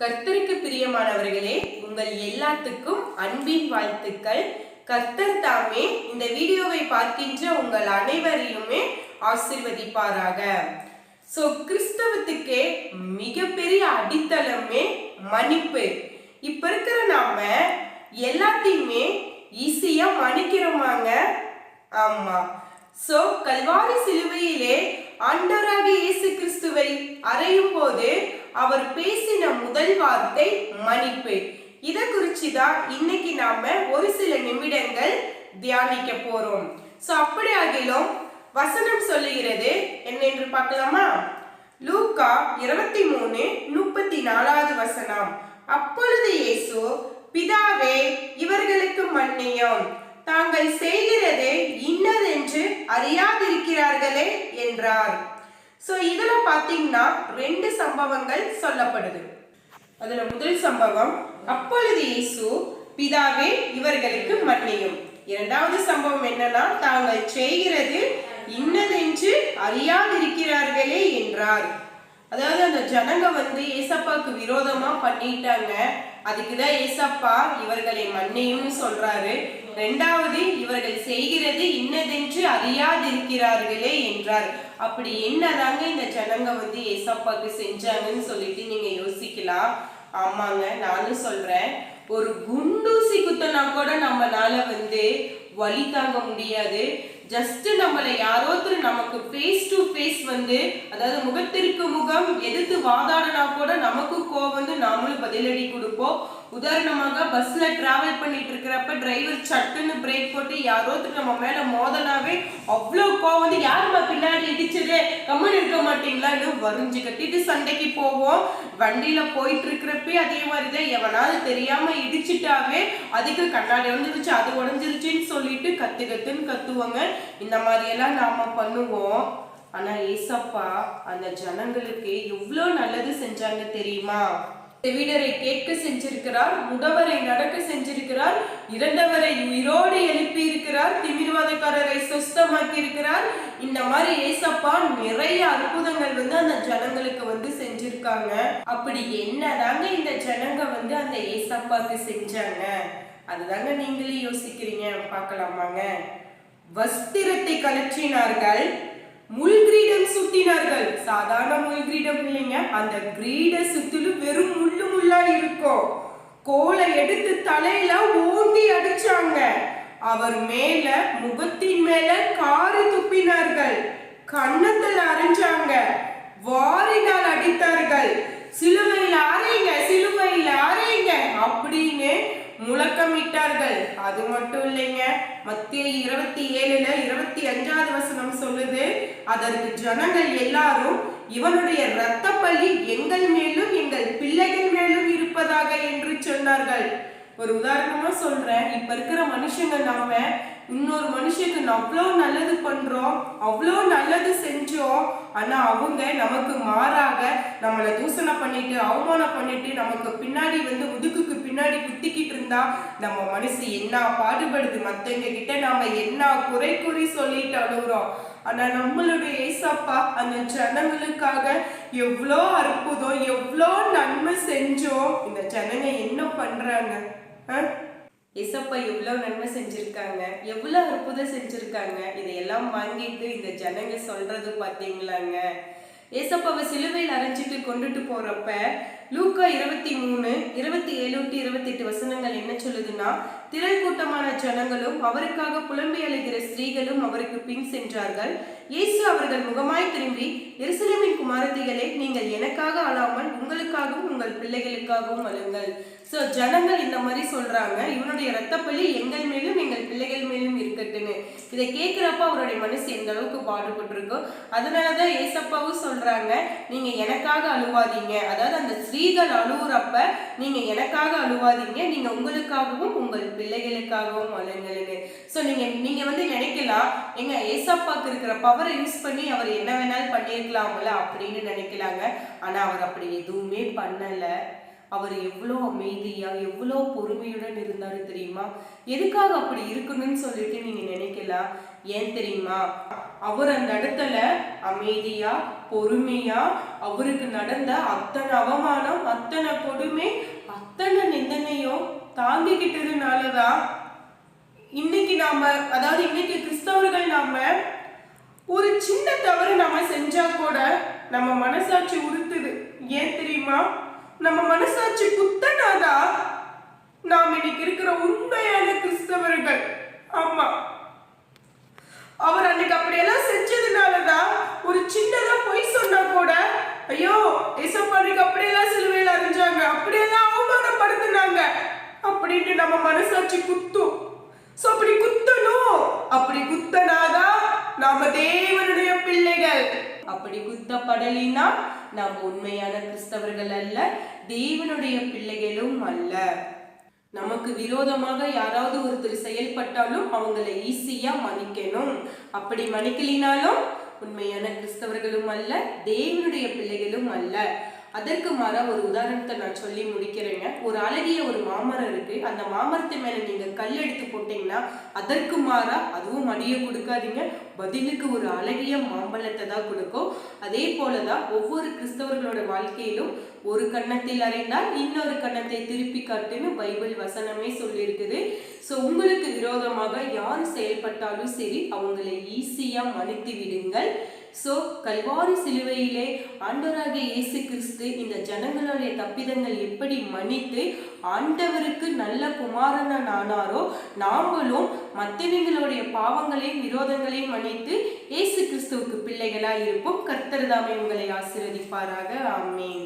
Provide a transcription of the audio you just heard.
கர்த்தருக்கு பிரியமானவர்களே, உங்கள் எல்லாத்துக்கும் அன்பின் வாழ்த்துக்கள். கர்த்தர் தாமே இந்த வீடியோவை பார்க்கின்ற உங்கள் அனைவரையுமே ஆசீர்வதிப்பாராக. கிறிஸ்தவத்துக்கே மிகப்பெரிய அடித்தளமே மன்னிப்பு. இப்ப இருக்கிற நாம எல்லாத்தையுமே ஈஸியா மன்னிக்கிறோமாங்க? ஆமா. கல்வாரி சிலுவையிலே ஆண்டவராகிய இயேசு கிறிஸ்துவை அறையும் போது அவர் பேசின முதல் வார்த்தை மன்னிப்பு. இத குறிச்சுதான் இன்னைக்கு நாம ஒரு சில நிமிடங்கள் தியானிக்க போறோம். அப்படி ஆகிலும் வசனம் சொல்லுகிறது என்ன என்று பார்க்கலாமா? லூக்கா 23:34 வசனம். அப்பொழுது இயேசு, பிதாவே, இவர்களுக்கு மன்னியும், தாங்கள் செய்கிறது இன்னதென்று அறியாதிருக்கிறார்களே என்றார். இதுல பாத்தீங்கன்னா 2 சம்பவங்கள் சொல்லப்படுது. அதுல முதல் சம்பவம், அப்பொழுது இயேசு, பிதாவே, இவர்களுக்கு மன்னியும். இரண்டாவது சம்பவம் என்னன்னா, தாங்கள் செய்கிறது இன்னதென்று அறியாதிருக்கிறார்களே என்றார். அதாவது அந்த ஜனங்க ஏசப்பாக்கு விரோதமா பண்ணிட்டாங்க. அதுக்குதான் ஏசப்பா இவர்களை மன்னியும் சொல்றாரு. ரெண்டாவது, இவர்கள் செய்கிறது இன்னதென்று அறியாதிருக்கிறார்களே என்றார். அப்படி என்னதாங்க இந்த ஜனங்க ஏசப்பாக்கு செஞ்சாங்கன்னு சொல்லிட்டு நீங்க யோசிக்கலாம். ஆமாங்க, நானும் சொல்றேன். ஒரு குண்டூசி குத்தனா கூட நம்மளால வலி தாங்க முடியாது. ஜஸ்ட் நம்மளை யாரோத்தர் நமக்கு ஃபேஸ் டு ஃபேஸ் அதாவது முகத்திற்கு முகம் எதிர்த்து வாதாடினா கூட நமக்கு கோவம் நாமளும் பதிலடி கொடுப்போம். உதாரணமாக பஸ்ல டிராவல் பண்ணிட்டு இருக்கிறப்ப டிரைவர் சட்டுன்னு பிரேக் போட்டு யாரோத்தர் நம்ம மேல மோதனாவே அவ்வளோ கோவம் யாருமா பின்னாடி இடிச்சது, கம்மன் இருக்க மாட்டீங்களான்னு வரிஞ்சு கட்டிட்டு சண்டைக்கு போவோம். வண்டியில போயிட்டு இருக்கிறப்பே அதே மாதிரிதான் எவனாவது தெரியாம இடிச்சுட்டாவே அதுக்கு கண்ணாடி உடஞ்சிருச்சு, அது உடஞ்சிருச்சுன்னு சொல்லிட்டு கத்துன்னு கத்துவாங்க. இந்த மாதிரி எல்லாம் நாம பண்ணுவோம். ஆனா ஏசப்பா அந்த ஜனங்களுக்கு எவ்வளவு நல்லது செஞ்சாங்க தெரியுமா? செவிடரை கேட்க செஞ்சிருக்கிறார், முடவரை நடக்க செஞ்சிருக்கிறார், இறந்தவரை உயிரோடு எழுப்பி இருக்கிறார், திமிர்வாதக்காரரை சுஸ்தமாக்கி இருக்கிறார். இந்த மாதிரி ஏசப்பா நிறைய அற்புதங்கள் அந்த ஜனங்களுக்கு செஞ்சிருக்காங்க. அப்படி என்னதாங்க இந்த ஜனங்க அந்த ஏசப்பாக்கு செஞ்சாங்க? அதுதாங்க நீங்களே யோசிக்கிறீங்க. பார்க்கலாமாங்க? வஸ்திரத்தை கலற்றினார்கள், முள்கிரீடம் சுத்தினார்கள். சாதாரண முள்கிரீடம் இல்லைங்க, அந்த கிரீட சுத்திலும் வெறும் முள்ளு முள்ளா இருக்கும். கோலை எடுத்து தலையில ஓங்கி அடிச்சாங்க. அவர் மேல முகத்தின் மேல காரி துப்பினார்கள், கன்னத்தில் அரைஞ்சாங்க, வாரினால் அடித்தார்கள். சிலுவையில் அறைங்க, சிலுவையில் அறைங்க அப்படின்னு முழக்கமிட்டார்கள். அது மட்டும் இல்லைங்க, மத்தேயு 27:25 வசனம் சொல்லுது, அதற்கு ஜனங்கள் எல்லாரும், இவனுடைய இரத்த பலி எங்கள் மேலும் எங்கள் பிள்ளைகள் மேலும் இருப்பதாக என்று சொன்னார்கள். ஒரு உதாரணமா சொல்றேன். இப்ப இருக்கிற மனுஷங்க நாம இன்னொரு மனுஷனுக்கு அவ்வளோ நல்லது பண்றோம், அவ்வளோ நல்லது செஞ்சோம். ஆனா அவங்க நமக்கு மாறாக நம்மளை தூசணை பண்ணிட்டு அவமானம் பண்ணிட்டு நமக்கு பின்னாடி முதுகுக்கு பின்னாடி குத்திக்கிட்டு இருந்தா நம்ம மனசு என்ன பாடுபடுது. மத்தவங்க கிட்ட நாம என்ன குறை சொல்லிட்டு அழுகுறோம். ஆனா நம்மளுடைய ஏசப்பா அந்த ஜனங்களுக்காக எவ்வளோ அற்புதம், எவ்வளோ நன்மை செஞ்சோம். இந்த ஜனங்க என்ன பண்றாங்க? ஏசப்பா எவ்வளவு நன்மை செஞ்சிருக்காங்க, எவ்வளவு அற்புதம் செஞ்சிருக்காங்க. இதையெல்லாம் வாங்கிட்டு இந்த ஜனங்க சொல்றது பாத்தீங்களாங்க? ஏசப்பாவை சிலுவையில் அரைஞ்சிட்டு கொண்டுட்டு போறப்ப லூக்கா 23:27-28 வசனங்கள் என்ன சொல்லுதுன்னா, திரள் கூட்டமான ஜனங்களும் அவருக்காக புலம்பி அழுகிற ஸ்திரீகளும் அவருக்கு பின் சென்றார்கள். இயேசு அவர்கள் முகமாய் திரும்பி, எருசலேமின் குமாரத்திகளே, நீங்கள் எனக்காக அழாமல் உங்களுக்காகவும் உங்கள் பிள்ளைகளுக்காகவும் அழுங்கள். ஜனங்கள் இந்த மாதிரி சொல்றாங்க, இவனுடைய இரத்த பலி எங்கள் மேலும் எங்கள் பிள்ளைகள் மேலும் இருக்கட்டுன்னு. இதை கேட்கிறப்ப அவருடைய மனசு எந்த அளவுக்கு பாடுபட்டு இருக்கும். அதனாலதான் ஏசப்பாவும் சொல்றாங்க, நீங்க எனக்காக அழுவாதீங்க. அதாவது அந்த ஸ்திரீகள் அழுவுறப்ப நீங்க எனக்காக அழுவாதீங்க, நீங்க உங்களுக்காகவும் உங்கள் பிள்ளைகளுக்காகவும் அழுங்களுங்க. நீங்க நினைக்கலாம், எங்க ஏசப்பாக்கு இருக்கிற பவரை யூஸ் பண்ணி அவர் என்ன வேணாலும் பண்ணிருக்கலாம்ல அப்படின்னு நினைக்கலாங்க. ஆனா அவர் அப்படி எதுவுமே பண்ணல. அவர் எவ்வளோ அமைதியா எவ்வளோ பொறுமையுடன் இருந்தாரு தெரியுமா? எதுக்காக அப்படி இருக்கணும்னு சொல்லிட்டு நீங்க நினைக்கலாம். ஏன் தெரியுமா? அவர் அந்த இடத்துல அமைதியா பொறுமையா அவருக்கு நடந்த அத்தனை அவமானம், அத்தனை கொடுமை, அத்தனை நிந்தனையும் தாங்கிக்கிட்டதுனாலதான் இன்னைக்கு இன்னைக்கு கிறிஸ்தவர்கள் ஒரு சின்ன தவறு நம்ம செஞ்சா கூட நம்ம மனசாட்சி உறுத்துது. ஏன் தெரியுமா? நம்ம மனசாட்சி குத்தனாதான் நாம் இன்னைக்கு இருக்கிற உண்மையான கிறிஸ்தவர்கள். ஆமா, அவர் அன்னைக்கு அப்படியெல்லாம் செஞ்சதுனாலதான் ஒரு சின்னதா பொய் சொன்னா கூட, ஐயோ ஏசப்பா அன்னைக்கு அப்படியெல்லாம் சிலுவையில அறிஞ்சாங்க, அப்படியெல்லாம் அவமானப்படுத்தினாங்க அப்படின்ட்டு நம்ம மனசாட்சி குத்தும். சோ அப்படி குத்தணும். அப்படி குத்தனாதான் நாம தேவனுடைய பிள்ளைகள். அப்படி குத்தப்படலினா நாம் உண்மையான கிறிஸ்தவர்கள் அல்ல, தேவனுடைய பிள்ளைகளும் அல்ல. நமக்கு விரோதமாக யாராவது ஒருத்தர் செயல்பட்டாலும் அவங்களை ஈஸியா மன்னிக்கணும். அப்படி மன்னிக்கலினாலும் உண்மையான கிறிஸ்தவர்களும் அல்ல, தேவனுடைய பிள்ளைகளும் அல்ல. அதற்கு மாறா ஒரு உதாரணத்தை நான் சொல்லி முடிக்கிறேங்க. ஒரு அழகிய ஒரு மாமரம் இருக்கு. அந்த மாமரத்து மேல நீங்க கல் எடுத்து போட்டீங்கன்னா அதற்கு மாறா அதுவும் அடிய கொடுக்காதீங்க, பதிலுக்கு ஒரு அழகிய மாம்பழத்தை தான் கொடுக்கும். அதே போலதான் ஒவ்வொரு கிறிஸ்தவர்களோட வாழ்க்கையிலும் ஒரு கன்னத்தில் அறிந்தால் இன்னொரு கன்னத்தை திருப்பி காட்டுன்னு பைபிள் வசனமே சொல்லியிருக்குது. ஸோ உங்களுக்கு விரோதமாக யார் செயல்பட்டாலும் சரி அவங்களை ஈஸியா மன்னித்து விடுங்கள். ஸோ கல்வாரி சிலுவையிலே ஆண்டவராகிய இயேசு கிறிஸ்து இந்த ஜனங்களுடைய தப்பிதங்கள் எப்படி மன்னித்து ஆண்டவருக்கு நல்ல குமாரன் ஆனாரோ, நாமளும் மற்றவங்களுடைய பாவங்களையும் விரோதங்களையும் மன்னித்து இயேசு கிறிஸ்துவுக்கு பிள்ளைகளாய் இருப்போம். கர்த்தர் தாமே உங்களை ஆசீர்வதிப்பாராக. ஆமென்.